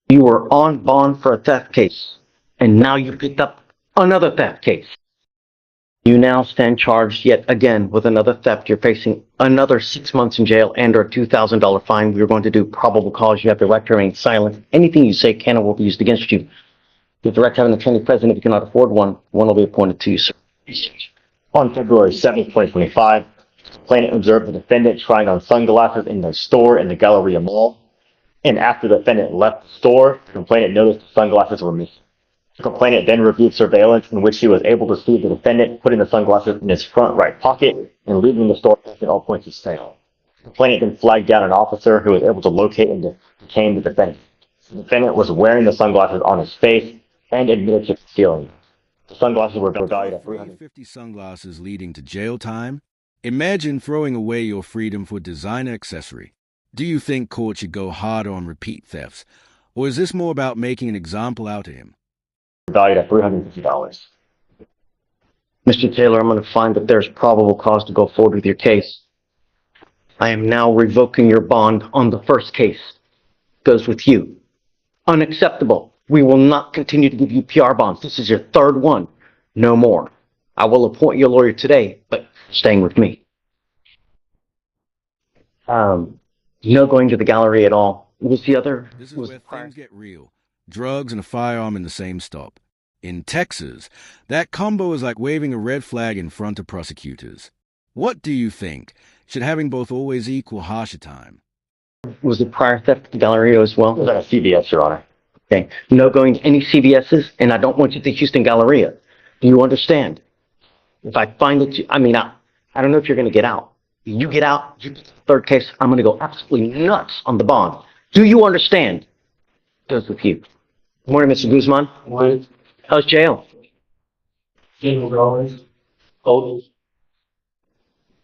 You were on bond for a theft case, and now you picked up another theft case. You now stand charged yet again with another theft. You're facing another 6 months in jail and or a $2,000 fine. We're going to do probable cause. You have the right to remain silent. Anything you say can or will be used against you. You have the right to have an attorney present. If you cannot afford one, one will be appointed to you, sir. On February 7th, 2025, the complainant observed the defendant trying on sunglasses in the store in the Galleria Mall. And after the defendant left the store, the complainant noticed the sunglasses were missing. The complainant then reviewed surveillance in which he was able to see the defendant putting the sunglasses in his front right pocket and leaving the store at all points of sale. The complainant then flagged down an officer who was able to locate and detain the defendant. The defendant was wearing the sunglasses on his face and admitted to stealing. The sunglasses were valued at $350 sunglasses leading to jail time? Imagine throwing away your freedom for designer accessory. Do you think court should go harder on repeat thefts, or is this more about making an example out of him? valued at $350. Mr. Taylor, I'm going to find that there's probable cause to go forward with your case. I am now revoking your bond on the first case. Goes with you. Unacceptable. We will not continue to give you PR bonds. This is your third one. No more. I will appoint your lawyer today, but staying with me. No going to the gallery at all. What was the other? This is where things get real. Drugs and a firearm in the same stop. In Texas, that combo is like waving a red flag in front of prosecutors. What do you think? Should having both always equal harsher time? Was the prior theft at the Galleria as well? It was at a CVS, Your Honor. Okay. No going to any CVS's, and I don't want you to the Houston Galleria. Do you understand? If I find that you, I don't know if you're going to get out. You get out, you get the third case, I'm going to go absolutely nuts on the bond. Do you understand? Goes with you. Good morning, Mr. Guzman. Morning. How's jail? Always.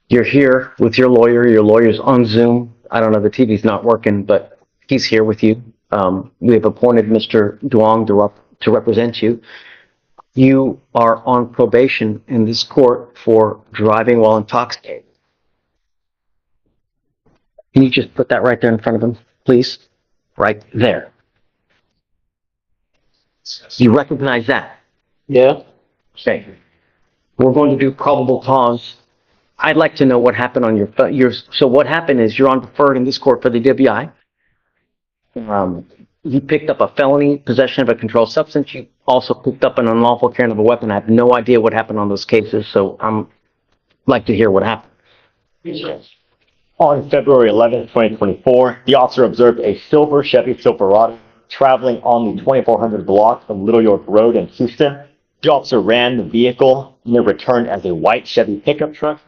You're here with your lawyer. Your lawyer's on Zoom. I don't know, the TV's not working, but he's here with you. We have appointed Mr. Duong to represent you. You are on probation in this court for driving while intoxicated. Can you just put that right there in front of him, please? Right there. You recognize that? Yeah. Okay. We're going to do probable cause. I'd like to know what happened on your so what happened is you're on deferred in this court for the DWI. You picked up a felony, possession of a controlled substance. You also picked up an unlawful carrying of a weapon. I have no idea what happened on those cases, so I'm like to hear what happened. On February 11th, 2024, the officer observed a silver Chevy Silverado traveling on the 2400 block of Little York Road in Houston. The officer ran the vehicle and it returned as a white Chevy pickup truck,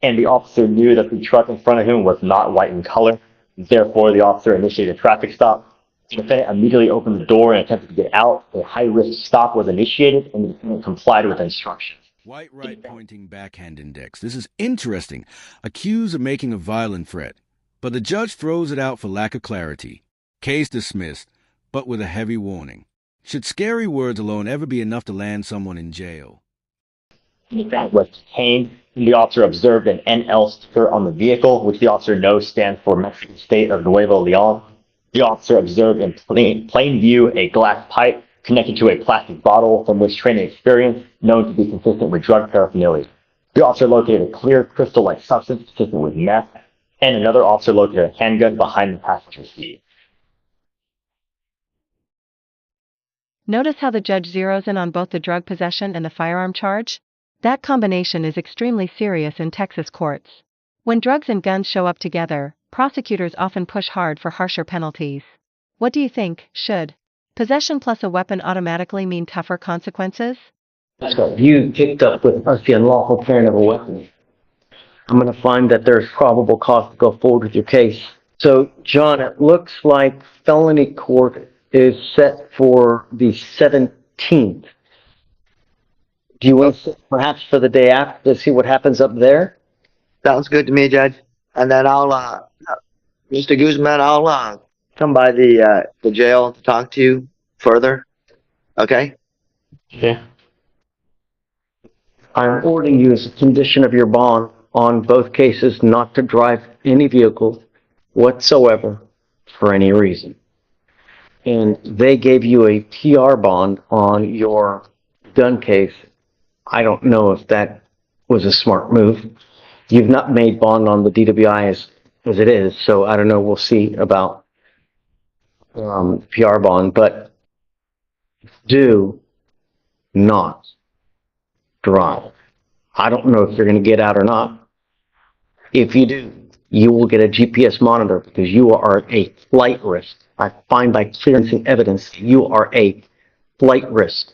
and the officer knew that the truck in front of him was not white in color. Therefore, the officer initiated a traffic stop. The defendant immediately opened the door and attempted to get out. A high-risk stop was initiated, and the defendant complied with instructions. White right pointing backhand index. This is interesting. Accused of making a violent threat. But the judge throws it out for lack of clarity. Case dismissed, but with a heavy warning. Should scary words alone ever be enough to land someone in jail? That was detained. The officer observed an NL sticker on the vehicle, which the officer knows stands for Mexican State of Nuevo Leon. The officer observed in plain view a glass pipe connected to a plastic bottle from which training experience known to be consistent with drug paraphernalia. The officer located a clear crystal-like substance consistent with meth, and another officer located a handgun behind the passenger seat. Notice how the judge zeroes in on both the drug possession and the firearm charge? That combination is extremely serious in Texas courts. When drugs and guns show up together, prosecutors often push hard for harsher penalties. What do you think? Should possession plus a weapon automatically mean tougher consequences? So you picked up with us the unlawful carrying of a weapon. I'm going to find that there's probable cause to go forward with your case. So, John, it looks like felony court is set for the 17th. Do you want to sit perhaps for the day after to see what happens up there? Sounds good to me, Judge. And then I'll, Mr. Guzman, I'll come by the jail to talk to you further. Okay? Okay. I'm ordering you as a condition of your bond on both cases not to drive any vehicle whatsoever for any reason. and they gave you a PR bond on your gun case, I don't know if that was a smart move. You've not made bond on the DWI as it is, so I don't know. We'll see about PR bond, but do not drive. I don't know if you're going to get out or not. If you do, you will get a GPS monitor because you are a flight risk. I find by clearing evidence you are a flight risk.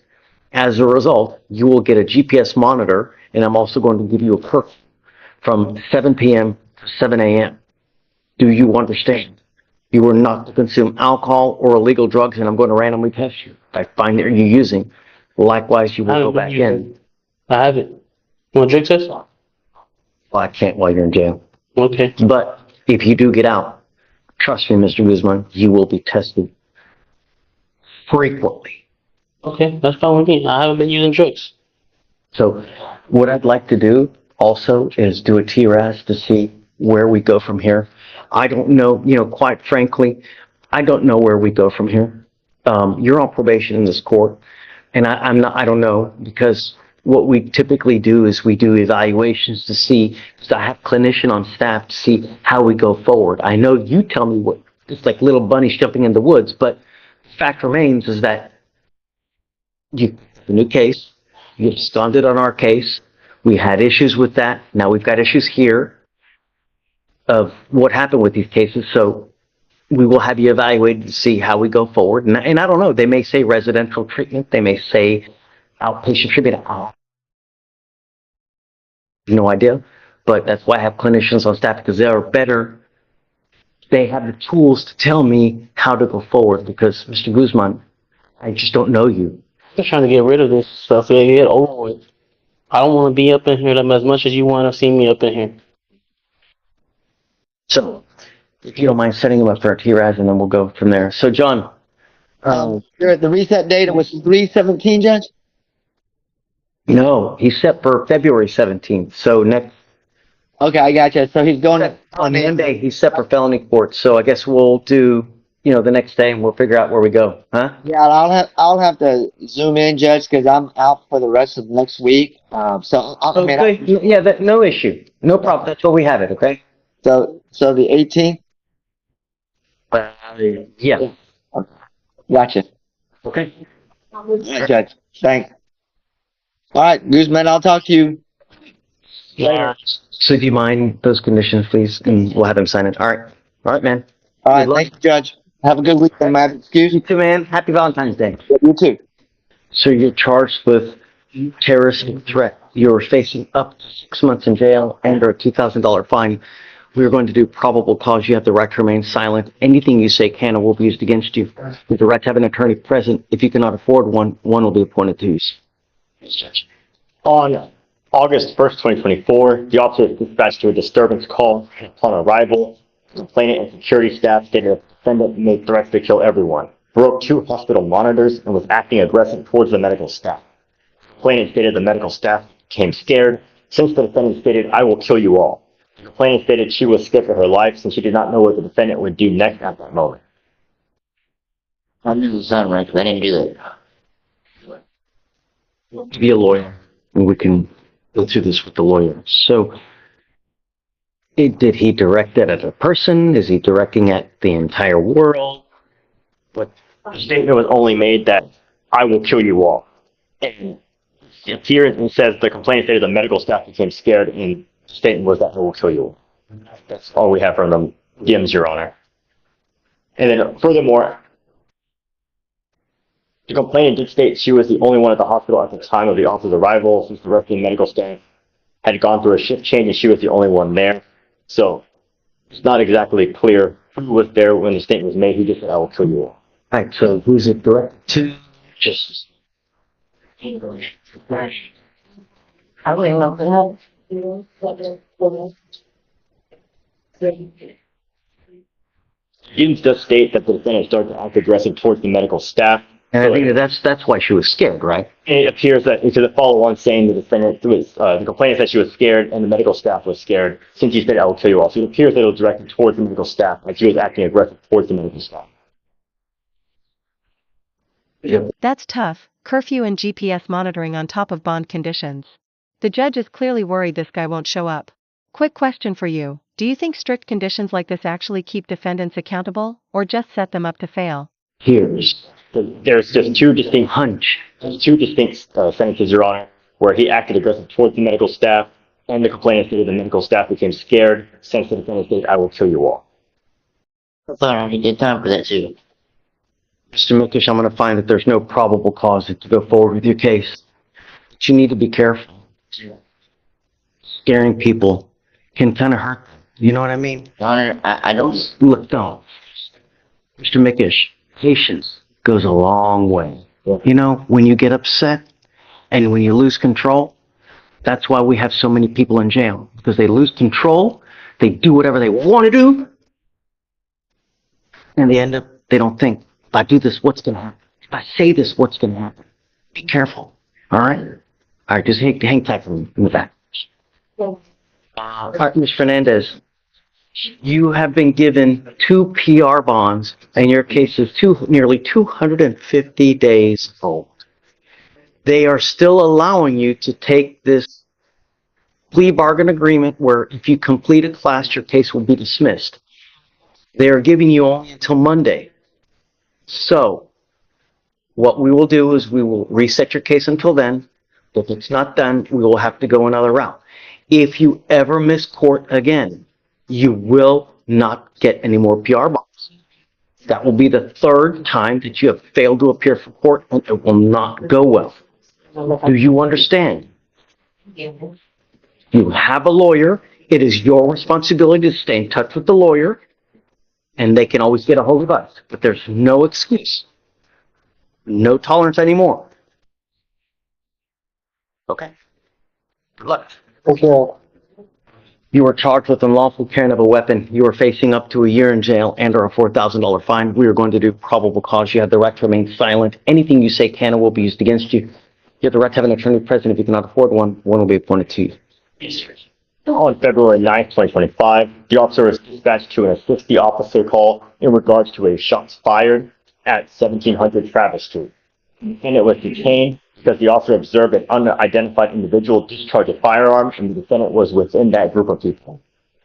As a result, you will get a GPS monitor, and I'm also going to give you a curfew from 7 p.m. to 7 a.m. Do you understand? You are not to consume alcohol or illegal drugs, and I'm going to randomly test you. If I find that you're using, likewise, you will go back in. I have it. You want to drink this? Well, I can't while you're in jail. Okay. But if you do get out, trust me, Mr. Guzman, you will be tested frequently. Okay, that's fine with me. I haven't been using drugs. So what I'd like to do also is do a TRAS to see where we go from here. I don't know, quite frankly, I don't know where we go from here. You're on probation in this court, and I don't know, because what we typically do is we do evaluations to see, so I have clinician on staff to see how we go forward. I know you tell me what, it's like little bunnies jumping in the woods, but the fact remains is that you have a new case, you absconded on our case, we had issues with that, now we've got issues here of what happened with these cases, so we will have you evaluated to see how we go forward. And I don't know, they may say residential treatment, they may say outpatient treatment. No idea, but that's why I have clinicians on staff, because they are better. They have the tools to tell me how to go forward, because Mr. Guzman, I just don't know you. I'm just trying to get rid of this stuff and get over with. I don't want to be up in here as much as you want to see me up in here. So, if you don't mind setting him up for a TRAS, and then we'll go from there. So, John, The reset date was 3/17, Judge? no, he's set for February 17th. So next Okay, I gotcha. So he's going on Monday, he's set for felony court. So I guess we'll do, the next day, and we'll figure out where we go, huh? Yeah, I'll have to zoom in, Judge, because I'm out for the rest of next week. So I mean, Okay, yeah, no issue, no problem. That's where we have it. Okay. so the 18th. Yeah. Gotcha. Okay. All right, Judge. Thanks. All right, Guzman, I'll talk to you later. So do you mind those conditions, please? And we'll have him sign it. All right. All right, man. All right, Good luck. thank you, Judge. Have a good weekend, man. Excuse You me. too, man. Happy Valentine's Day. You too. So you're charged with terroristic threat. You're facing up to 6 months in jail and or a $2,000 fine. We're going to do probable cause. You have the right to remain silent. Anything you say can or will be used against you. You have the right to have an attorney present. If you cannot afford one, one will be appointed to you. Yes, Judge. On August 1st, 2024, the officer was dispatched to a disturbance call. Upon arrival, the complainant and security staff stated that the defendant made threats to kill everyone, broke 2 hospital monitors, and was acting aggressive towards the medical staff. The complainant stated the medical staff became scared since the defendant stated, "I will kill you all." The complainant stated she was scared for her life since she did not know what the defendant would do next at that moment. That doesn't sound right, 'cause I didn't do that. Be a lawyer, and we can go through this with the lawyer. So, did he direct it at a person? Is he directing at the entire world? But the statement was only made that, "I will kill you all." And here it says the complainant stated the medical staff became scared, and the statement was that, "I will kill you all." That's all we have from the DMs, Your Honor. And then furthermore, the complainant did state she was the only one at the hospital at the time of the officer's arrival, since the rest of the medical staff had gone through a shift change and she was the only one there. So it's not exactly clear who was there when the statement was made. He just said, "I will kill you all." Right, so who's it directed to? Just I don't even know He didn't just state that the defendant started to act aggressive towards the medical staff. and I think that's why she was scared, right? It appears that into the follow-on saying the defendant was, the complainant said she was scared and the medical staff was scared since he said, "I will kill you all." So it appears that it was directed towards the medical staff, like she was acting aggressive towards the medical staff. Yep. That's tough, curfew and GPS monitoring on top of bond conditions. The judge is clearly worried this guy won't show up. Quick question for you. Do you think strict conditions like this actually keep defendants accountable, or just set them up to fail? There's just two distinct sentences, Your Honor, where he acted aggressive towards the medical staff, and the complainant stated the medical staff became scared, since the defendant stated, "I will kill you all." I thought I did time for that too. Mr. Mickish, I'm going to find that there's no probable cause to go forward with your case. But you need to be careful. Scaring people can kind of hurt them. You know what I mean? Your Honor, I don't. Look, no. Mr. Mickish, patience goes a long way. You know, when you get upset and when you lose control, that's why we have so many people in jail. Because they lose control, they do whatever they want to do, and they don't think, if I do this, what's going to happen? If I say this, what's going to happen? Be careful, all right? All right, just hang tight for me in the back. All right, Ms. Fernandez, you have been given 2 PR bonds, and your case is nearly 250 days old. They are still allowing you to take this plea bargain agreement where if you complete a class, your case will be dismissed. They are giving you only until Monday. So, what we will do is we will reset your case until then. If it's not done, we will have to go another route. If you ever miss court again, you will not get any more PR bonds. That will be the 3rd time that you have failed to appear for court, and it will not go well. Do you understand? You have a lawyer. It is your responsibility to stay in touch with the lawyer, and they can always get a hold of us. But there's no excuse. No tolerance anymore. Okay? Good luck. Okay. You were charged with unlawful carrying of a weapon. You are facing up to a year in jail and or a $4,000 fine. We are going to do probable cause. You have the right to remain silent. Anything you say can and will be used against you. You have the right to have an attorney present. If you cannot afford one will be appointed to you. On February 9th, 2025, the officer was dispatched to an assist the officer call in regards to a shots fired at 1700 Travis Street. The defendant was detained because the officer observed an unidentified individual discharge a firearm, and the defendant was within that group of people.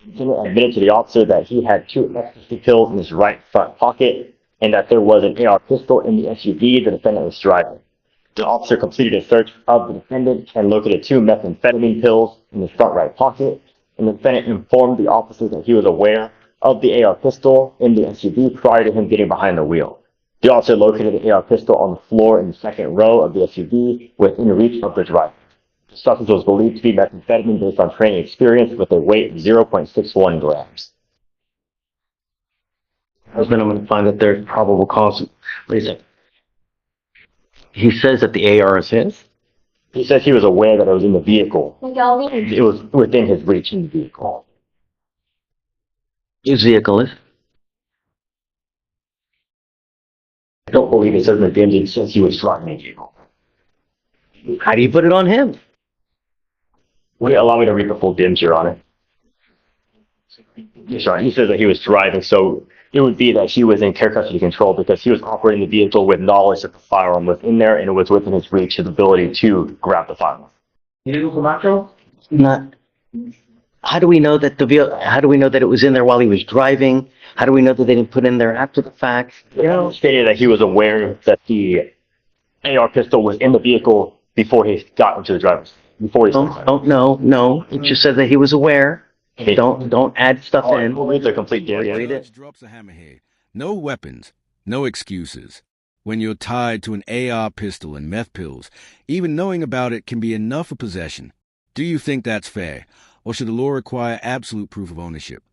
The defendant admitted to the officer that he had 2 ecstasy pills in his right front pocket, and that there was an AR pistol in the SUV the defendant was driving. The officer completed a search of the defendant and located 2 methamphetamine pills in his front right pocket, and the defendant informed the officer that he was aware of the AR pistol in the SUV prior to him getting behind the wheel. The officer located the AR pistol on the floor in the 2nd row of the SUV within reach of the driver. The substance was believed to be methamphetamine based on training experience with a weight of 0.61 grams. I'm going to find that there's probable cause. What is it? He says that the AR is his. He says he was aware that it was in the vehicle. It was within his reach in the vehicle. His vehicle is. I don't believe it says in the DMV. It says he was driving a vehicle. How do you put it on him? Will you allow me to read the full DMs, Your Honor? Sorry, he says that he was driving, so it would be that he was in care custody control because he was operating the vehicle with knowledge that the firearm was in there and it was within his reach, his ability to grab the firearm. Not. How do we know that how do we know that it was in there while he was driving? How do we know that they didn't put it in there after the fact? Stated that he was aware that the AR pistol was in the vehicle before he got into the driver's. No. It just says that he was aware. Don't add stuff in. We'll read the complete The DMs. judge drops a hammerhead. No weapons, no excuses. When you're tied to an AR pistol and meth pills, even knowing about it can be enough for possession. Do you think that's fair, or should the law require absolute proof of ownership?